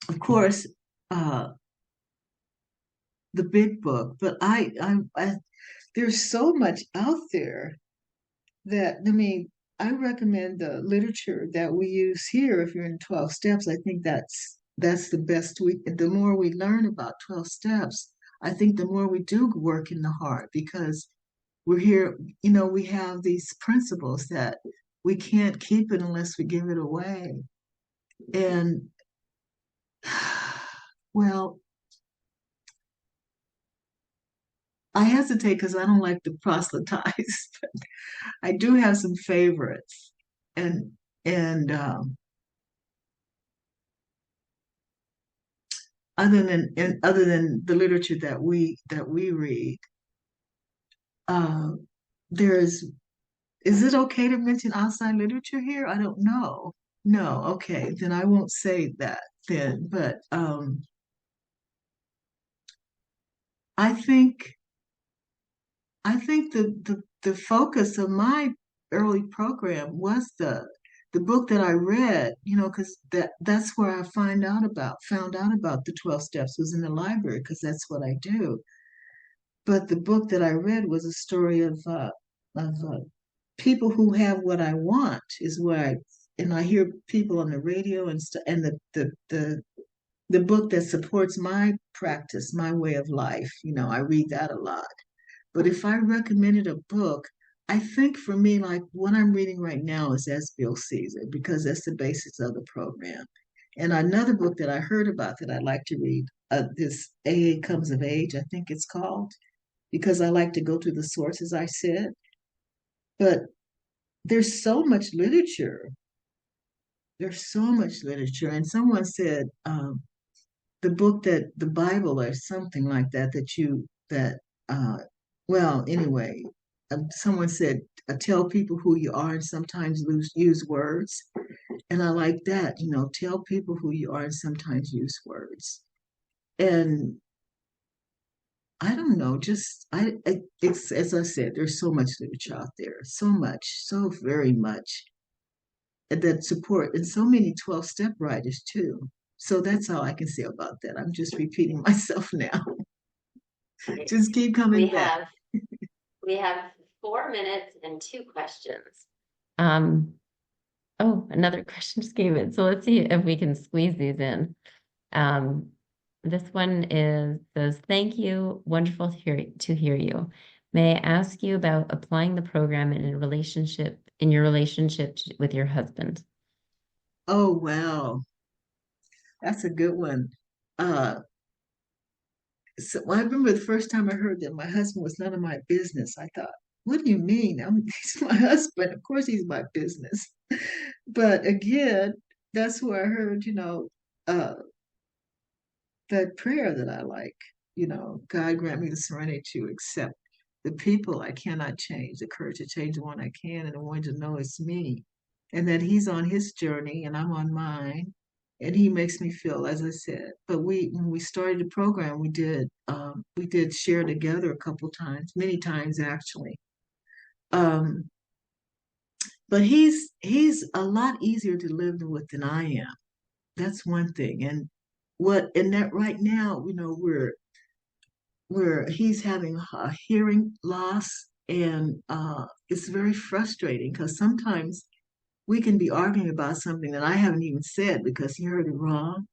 Of course, uh, the big book, but there's so much out there that I mean, I recommend the literature that we use here. If you're in 12 steps, I think that's the best. The more we learn about 12 steps, I think the more we do work in the heart because we're here. We have these principles that we can't keep it unless we give it away. And well, I hesitate because I don't like to proselytize. I do have some favorites, and and other than the literature that we read, uh, there's is it okay to mention outside literature here? I don't know. No, okay, then I won't say that then. But I think I think the focus of my early program was the book that I read, because that's where I found out about the 12 steps was in the library because that's what I do. But the book that I read was a story of people who have what I want is and I hear people on the radio and the book that supports my practice, my way of life. I read that a lot. But if I recommended a book, I think for me, like what I'm reading right now is As Bill Caesar because that's the basics of the program. And another book that I heard about that I'd like to read, this AA Comes of Age, I think it's called. because I like to go to the sources I said. But there's so much literature. There's so much literature. And someone said the book that the Bible or something like that, uh, well, anyway, someone said, tell people who you are and sometimes use words. And I like that, tell people who you are and sometimes use words. And I don't know, it's as I said, there's so much literature out there, so much, so very much that support, and so many 12-step writers too. So that's all I can say about that. I'm just repeating myself now. Just keep We coming back. have we have 4 minutes and two questions. Um, oh, another question just came in. So let's see if we can squeeze these in. Um, this one is says, thank you. Wonderful to hear you. May I ask you about applying the program in your relationship with your husband? Oh, wow. That's a good one. Uh, so I remember the first time I heard that my husband was none of my business. I thought, what do you mean? He's my husband. Of course, he's my business. But again, that's where I heard, uh, that prayer that I like, God grant me the serenity to accept the people I cannot change, the courage to change the one I can, and the one to know it's me. And that he's on his journey and I'm on mine. And he makes me feel, as I said. But when we started the program, we did share together a couple times, many times actually. Um, but he's a lot easier to live with than I am. That's one thing. And that right now, where he's having a hearing loss, and it's very frustrating because sometimes we can be arguing about something that I haven't even said because he heard it wrong.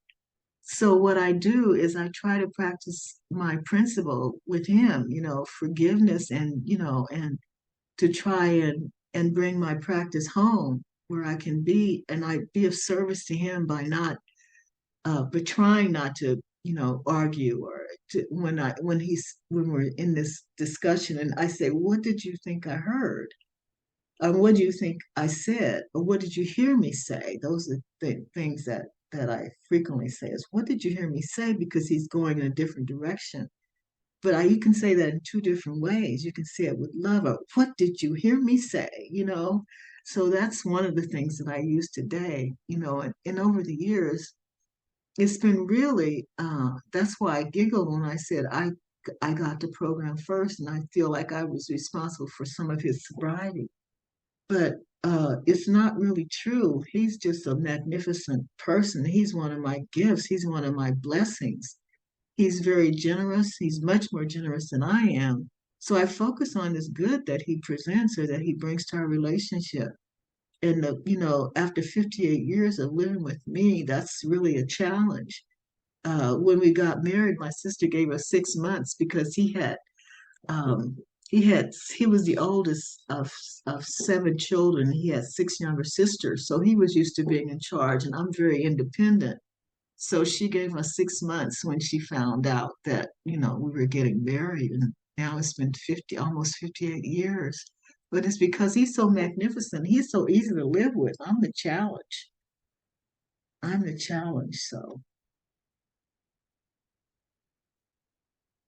So what I do is I try to practice my principle with him, forgiveness, and to try and bring my practice home where I can be, and I be of service to him by not but trying not to, argue, or when we're in this discussion and I say, what did you think I heard? What do you think I said? Or what did you hear me say? Those are the things that I frequently say is, what did you hear me say? Because he's going in a different direction. But you can say that in two different ways. You can say it with love, or what did you hear me say? So that's one of the things that I use today, and over the years, it's been really that's why I giggled when I said I got the program first, and I feel like I was responsible for some of his sobriety. But it's not really true. He's just a magnificent person. He's one of my gifts. He's one of my blessings. He's very generous. He's much more generous than I am. So I focus on this good that he presents or that he brings to our relationship. And after 58 years of living with me, that's really a challenge. When we got married, my sister gave us 6 months because um, he was the oldest of seven children. He had six younger sisters, so he was used to being in charge, and I'm very independent. So she gave us 6 months when she found out that we were getting married, and now it's been almost 58 years. But it's because he's so magnificent. He's so easy to live with. I'm the challenge. I'm the challenge. So.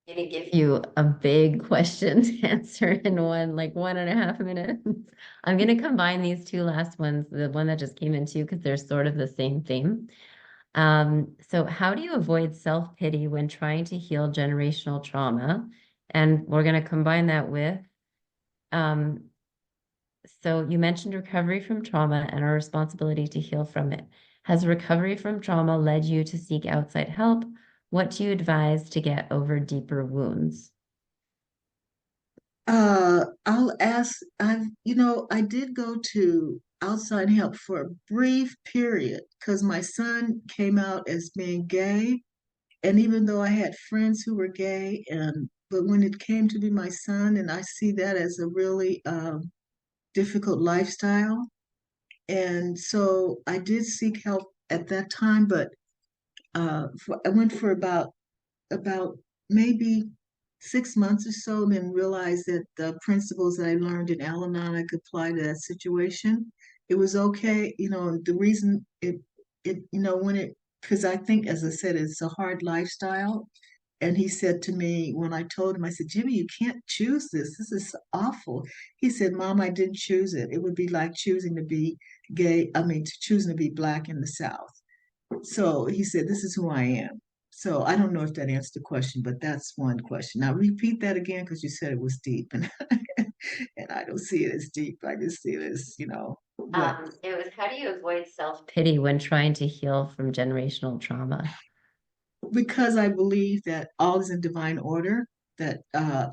I'm going to give you a big question to answer in 1.5 minutes. I'm going to combine these two last ones, the one that just came into, because they're sort of the same theme. So how do you avoid self-pity when trying to heal generational trauma? And we're going to combine that with, um, so you mentioned recovery from trauma and our responsibility to heal from it. Has recovery from trauma led you to seek outside help? What do you advise to get over deeper wounds? I'll ask. I did go to outside help for a brief period because my son came out as being gay, and even though I had friends who were gay, but when it came to be my son, and I see that as a really difficult lifestyle, and so I did seek help at that time, but I went for about maybe 6 months or so, then realized that the principles that I learned in Al-Anon I could apply to that situation. It was okay. The reason when because I think, as I said, it's a hard lifestyle. And he said to me, when I told him, I said, Jimmy, you can't choose this. This is awful. He said, Mom, I didn't choose it. It would be like choosing to be gay, choosing to be black in the South. So he said, this is who I am. So I don't know if that answered the question, but that's one question. Now repeat that again because you said it was deep, and and I don't see it as deep. I just see it as, but It was how do you avoid self-pity when trying to heal from generational trauma? because I believe that all is in divine order, that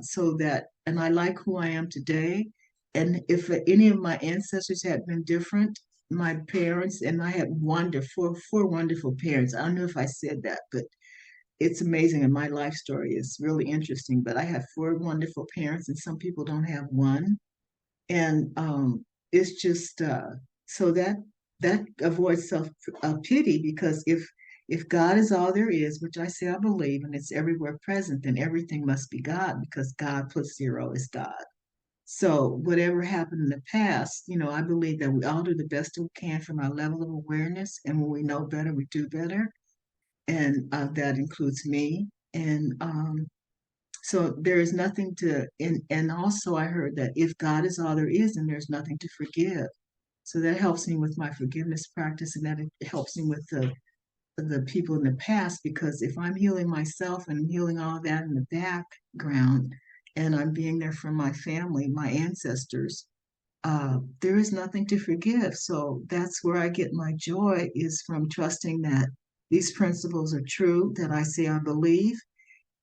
so that, and I like who I am today. And if any of my ancestors had been different, my parents, and I had four wonderful parents. I don't know if I said that, but it's amazing. And my life story is really interesting. But I have four wonderful parents, and some people don't have one. And it's just so that avoids self pity, because if God is all there is, which I say I believe, and it's everywhere present, then everything must be God, because God plus zero is God. So whatever happened in the past, I believe that we all do the best we can from our level of awareness, and when we know better, we do better, and that includes me. And so there is nothing to, and also I heard that if God is all there is, then there's nothing to forgive. So that helps me with my forgiveness practice, and that it helps me with the people in the past, because if I'm healing myself and healing all that in the background, and I'm being there for my family, my ancestors, there is nothing to forgive. So that's where I get my joy, is from trusting that these principles are true, that I say I believe.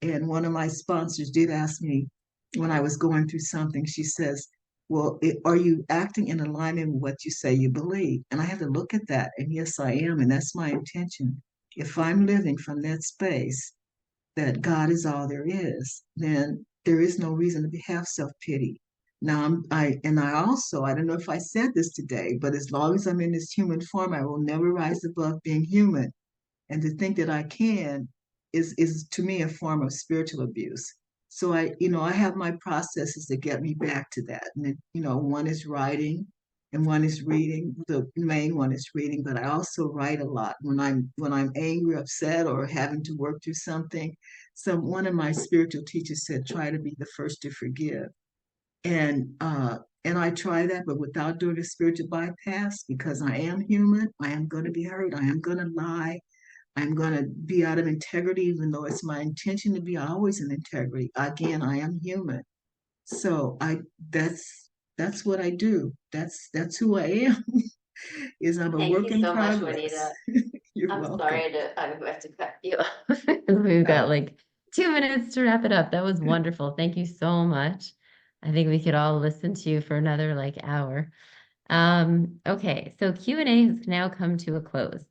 And one of my sponsors did ask me when I was going through something, she says, well, are you acting in alignment with what you say you believe? And I had to look at that. And yes, I am. And that's my intention. If I'm living from that space, that God is all there is, then there is no reason to have self pity. Now, I don't know if I said this today, but as long as I'm in this human form, I will never rise above being human. And to think that I can is to me a form of spiritual abuse. So I have my processes that get me back to that. And one is writing and one is reading. The main one is reading, but I also write a lot when I'm angry, upset, or having to work through something. So one of my spiritual teachers said, try to be the first to forgive. And I try that, but without doing a spiritual bypass, because I am human. I am going to be hurt. I am going to lie. I'm going to be out of integrity, even though it's my intention to be always in integrity. Again, I am human. So that's what I do. That's who I am. Is I'm a Thank work you in so much, progress. Juanita. You're I'm welcome. sorry I have to cut you off. We've got Oh, like 2 minutes to wrap it up. That was wonderful. Thank you so much. I think we could all listen to you for another like hour. Okay, so Q&A has now come to a close.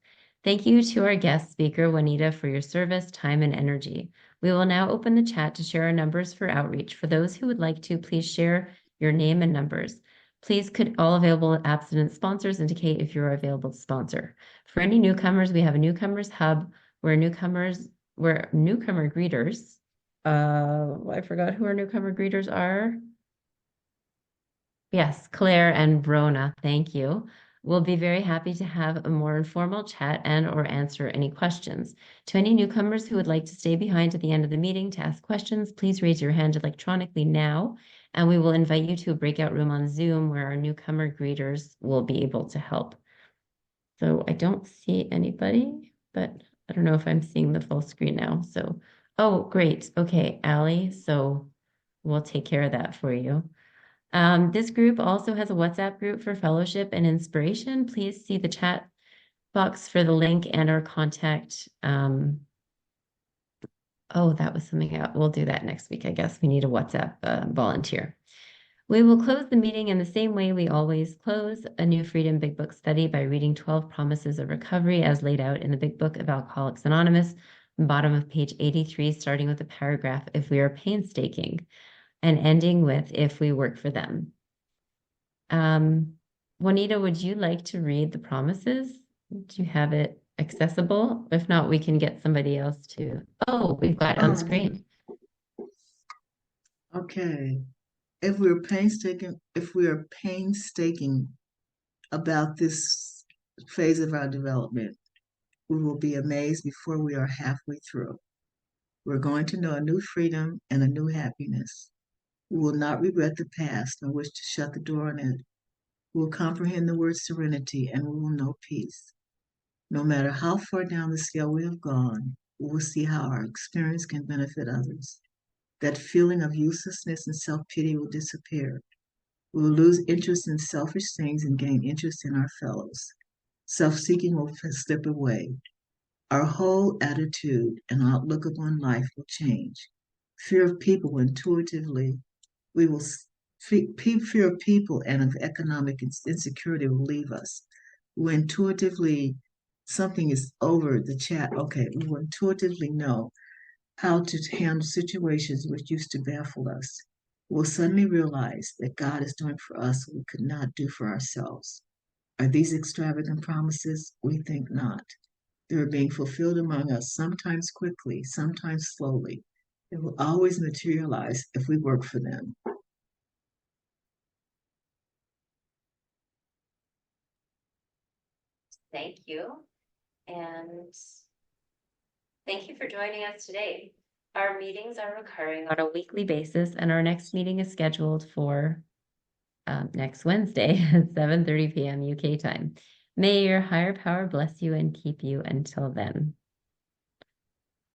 Thank you to our guest speaker, Juanita, for your service, time, and energy. We will now open the chat to share our numbers for outreach. For those who would like to, please share your name and numbers. Please could all available abstinent sponsors indicate if you're available to sponsor. For any newcomers, we have a newcomers hub where newcomer greeters, I forgot who our newcomer greeters are. Yes, Claire and Brona, thank you. We'll be very happy to have a more informal chat and or answer any questions. To any newcomers who would like to stay behind at the end of the meeting to ask questions, please raise your hand electronically now, and we will invite you to a breakout room on Zoom where our newcomer greeters will be able to help. So I don't see anybody, but I don't know if I'm seeing the full screen now. So, oh, great. Okay, Allie, so we'll take care of that for you. This group also has a WhatsApp group for fellowship and inspiration. Please see the chat box for the link and our contact. Oh, that was something else. We'll do that next week. I guess we need a WhatsApp volunteer. We will close the meeting in the same way we always close, a New Freedom Big Book study by reading 12 Promises of Recovery as laid out in the Big Book of Alcoholics Anonymous, bottom of page 83, starting with the paragraph, if we are painstaking, and ending with, if we work for them. Juanita, would you like to read the promises? Do you have it accessible? If not, we can get somebody else to. Oh, we've got on um, screen. Okay. If we are painstaking about this phase of our development, we will be amazed before we are halfway through. We're going to know a new freedom and a new happiness. We will not regret the past nor wish to shut the door on it. We will comprehend the word serenity and we will know peace. No matter how far down the scale we have gone, we will see how our experience can benefit others. That feeling of uselessness and self pity will disappear. We will lose interest in selfish things and gain interest in our fellows. Self seeking will slip away. Our whole attitude and outlook upon life will change. Fear of people will intuitively, we will, fear of people and of economic insecurity will leave us. We will intuitively, something is over the chat. Okay, we will intuitively know how to handle situations which used to baffle us. We'll suddenly realize that God is doing for us what we could not do for ourselves. Are these extravagant promises? We think not. They are being fulfilled among us, sometimes quickly, sometimes slowly. They will always materialize if we work for them. Thank you. And thank you for joining us today. Our meetings are recurring on a weekly basis, and our next meeting is scheduled for next Wednesday at 7:30 p.m. UK time. May your higher power bless you and keep you until then.